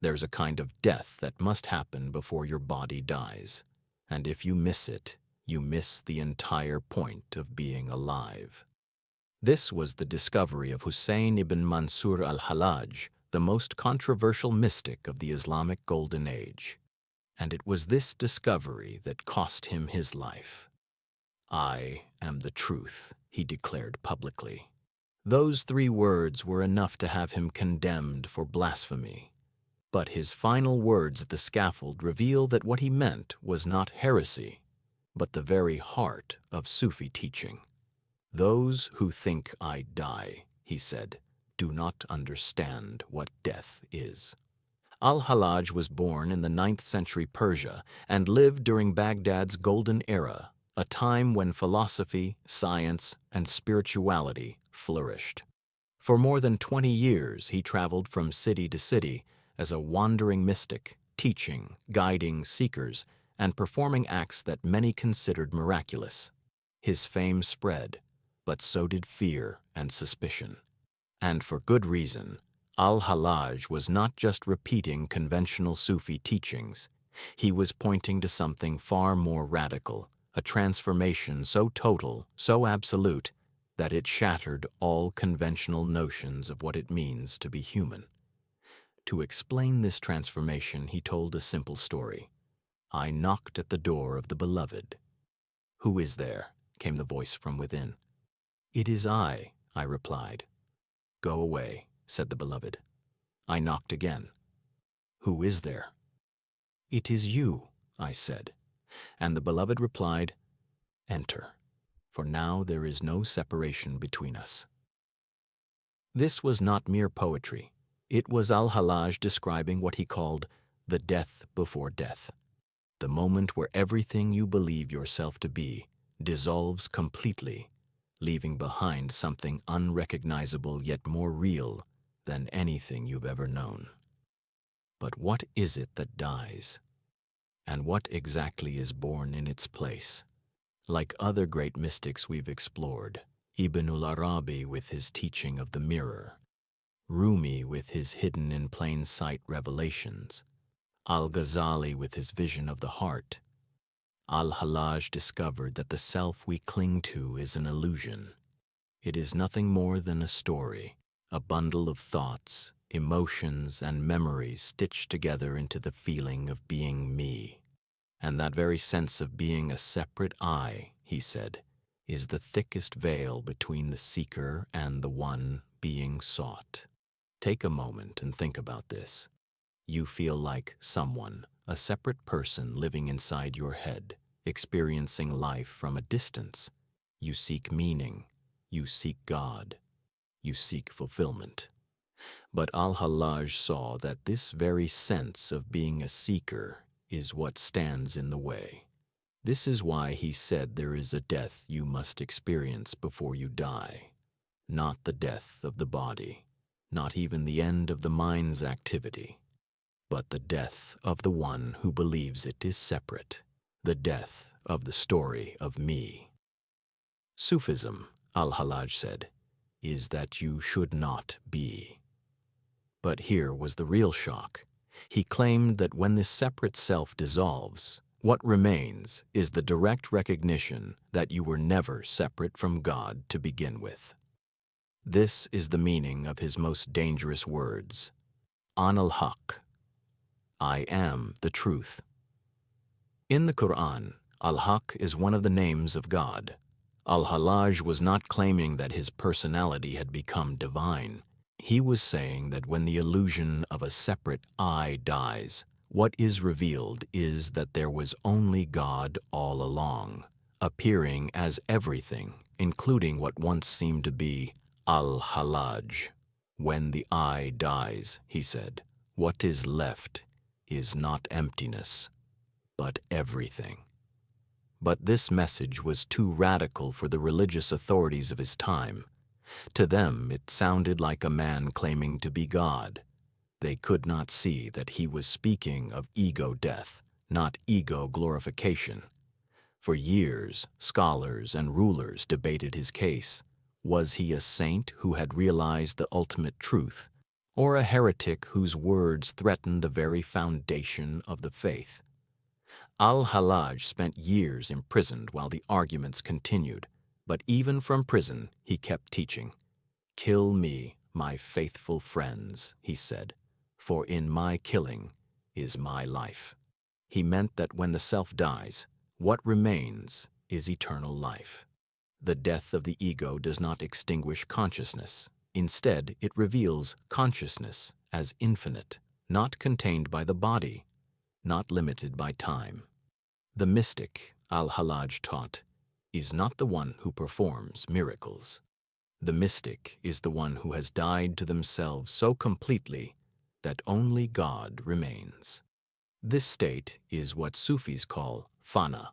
There's a kind of death that must happen before your body dies, and if you miss it, you miss the entire point of being alive. This was the discovery of Hussein ibn Mansur Al-Hallaj, the most controversial mystic of the Islamic Golden Age. And it was this discovery that cost him his life. "I am the truth," he declared publicly. Those 3 words were enough to have him condemned for blasphemy. But his final words at the scaffold reveal that what he meant was not heresy, but the very heart of Sufi teaching. "Those who think I die," he said, "do not understand what death is." Al-Hallaj was born in the 9th century Persia and lived during Baghdad's golden era, a time when philosophy, science, and spirituality flourished. For more than 20 years, he traveled from city to city as a wandering mystic, teaching, guiding seekers, and performing acts that many considered miraculous. His fame spread, but so did fear and suspicion. And for good reason. Al-Hallaj was not just repeating conventional Sufi teachings. He was pointing to something far more radical, a transformation so total, so absolute, that it shattered all conventional notions of what it means to be human. To explain this transformation, he told a simple story. "I knocked at the door of the beloved." "Who is there?" came the voice from within. "It is I," I replied. "Go away," said the beloved. I knocked again. "Who is there?" "It is you," I said. And the beloved replied, "Enter, for now there is no separation between us." This was not mere poetry. It was Al-Hallaj describing what he called the death before death, the moment where everything you believe yourself to be dissolves completely, leaving behind something unrecognizable yet more real than anything you've ever known. But what is it that dies? And what exactly is born in its place? Like other great mystics we've explored, Ibn al-Arabi with his teaching of the mirror, Rumi with his hidden in plain sight revelations, Al-Ghazali with his vision of the heart, Al-Hallaj discovered that the self we cling to is an illusion. It is nothing more than a story, a bundle of thoughts, emotions, and memories stitched together into the feeling of being me. And that very sense of being a separate I, he said, is the thickest veil between the seeker and the one being sought. Take a moment and think about this. You feel like someone, a separate person living inside your head, experiencing life from a distance. You seek meaning, you seek God, you seek fulfillment. But Al-Hallaj saw that this very sense of being a seeker is what stands in the way. This is why he said there is a death you must experience before you die. Not the death of the body, not even the end of the mind's activity, but the death of the one who believes it is separate, the death of the story of me. Sufism, Al-Hallaj said, is that you should not be. But here was the real shock. He claimed that when this separate self dissolves, what remains is the direct recognition that you were never separate from God to begin with. This is the meaning of his most dangerous words, al-Haqq, I am the truth. In the Quran, al-Haqq is one of the names of God. Al-Hallaj was not claiming that his personality had become divine. He was saying that when the illusion of a separate I dies, what is revealed is that there was only God all along, appearing as everything, including what once seemed to be al-Hallaj. When the I dies, he said, what is left is not emptiness, but everything. But this message was too radical for the religious authorities of his time. To them, it sounded like a man claiming to be God. They could not see that he was speaking of ego death, not ego glorification. For years, scholars and rulers debated his case. Was he a saint who had realized the ultimate truth, or a heretic whose words threaten the very foundation of the faith. Al-Hallaj spent years imprisoned while the arguments continued, but even from prison he kept teaching. "Kill me, my faithful friends," he said, "for in my killing is my life." He meant that when the self dies, what remains is eternal life. The death of the ego does not extinguish consciousness. Instead, it reveals consciousness as infinite, not contained by the body, not limited by time. The mystic, al-Hallaj taught, is not the one who performs miracles. The mystic is the one who has died to themselves so completely that only God remains. This state is what Sufis call fana,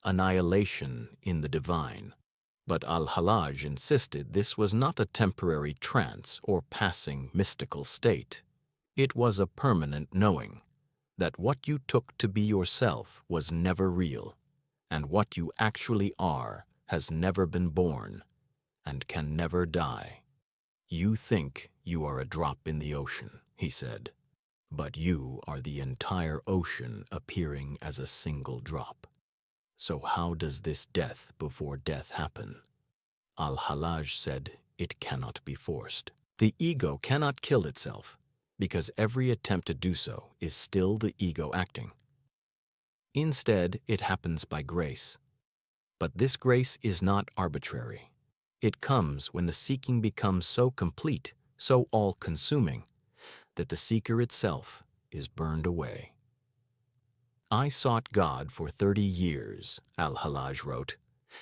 annihilation in the divine. But al-Hallaj insisted this was not a temporary trance or passing mystical state. It was a permanent knowing that what you took to be yourself was never real, and what you actually are has never been born and can never die. "You think you are a drop in the ocean," he said, "but you are the entire ocean appearing as a single drop. So how does this death before death happen?" Al-Hallaj said it cannot be forced. The ego cannot kill itself, because every attempt to do so is still the ego acting. Instead, it happens by grace. But this grace is not arbitrary. It comes when the seeking becomes so complete, so all-consuming, that the seeker itself is burned away. "I sought God for 30 years, al-Hallaj wrote,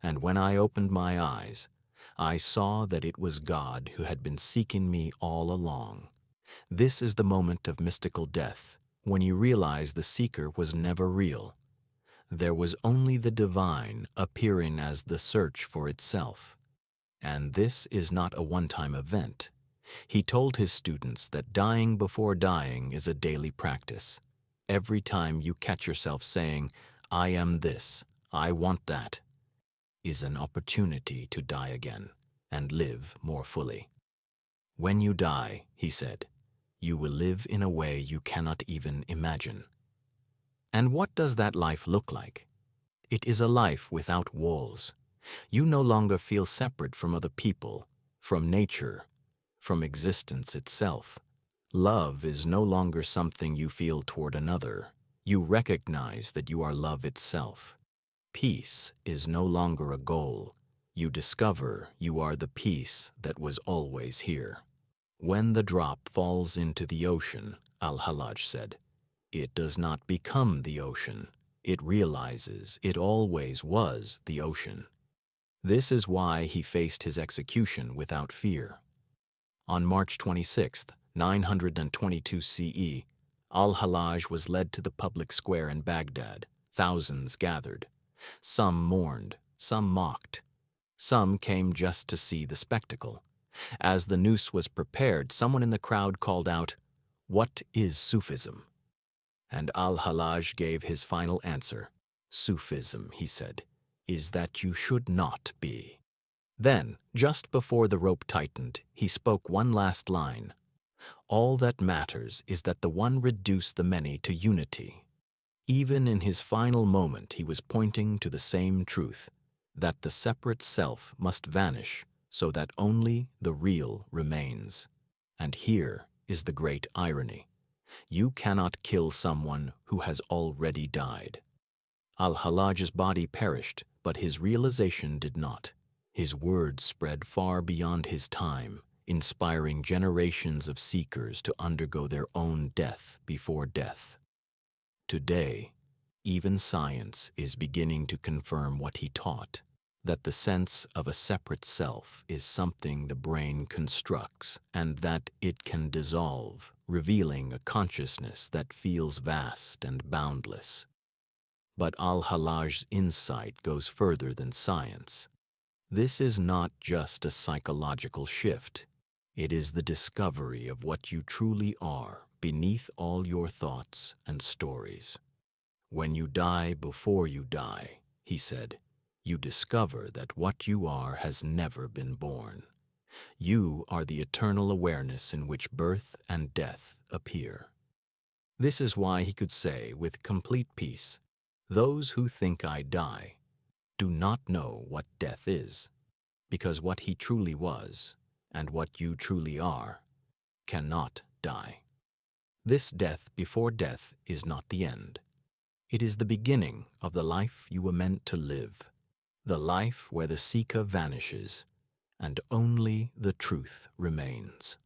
and when I opened my eyes, I saw that it was God who had been seeking me all along. This is the moment of mystical death, when you realize the seeker was never real. There was only the divine appearing as the search for itself. And this is not a one-time event. He told his students that dying before dying is a daily practice. Every time you catch yourself saying, "I am this, I want that," is an opportunity to die again and live more fully. "When you die," he said, "you will live in a way you cannot even imagine." And what does that life look like? It is a life without walls. You no longer feel separate from other people, from nature, from existence itself. Love is no longer something you feel toward another. You recognize that you are love itself. Peace is no longer a goal. You discover you are the peace that was always here. When the drop falls into the ocean, al-Hallaj said, it does not become the ocean. It realizes it always was the ocean. This is why he faced his execution without fear. On March 26, 922 CE, al-Hallaj was led to the public square in Baghdad. Thousands gathered. Some mourned, some mocked. Some came just to see the spectacle. As the noose was prepared, someone in the crowd called out, "What is Sufism?" And al-Hallaj gave his final answer. "Sufism," he said, "is that you should not be." Then, just before the rope tightened, he spoke one last line. "All that matters is that the one reduce the many to unity." Even in his final moment, he was pointing to the same truth, that the separate self must vanish so that only the real remains. And here is the great irony. You cannot kill someone who has already died. Al-Hallaj's body perished, but his realization did not. His words spread far beyond his time, inspiring generations of seekers to undergo their own death before death. Today, even science is beginning to confirm what he taught, that the sense of a separate self is something the brain constructs and that it can dissolve, revealing a consciousness that feels vast and boundless. But al-Hallaj's insight goes further than science. This is not just a psychological shift. It is the discovery of what you truly are beneath all your thoughts and stories. When you die before you die, he said, you discover that what you are has never been born. You are the eternal awareness in which birth and death appear. This is why he could say with complete peace, "Those who think I die do not know what death is, because what he truly was, and what you truly are, cannot die. This death before death is not the end. It is the beginning of the life you were meant to live, the life where the seeker vanishes, and only the truth remains."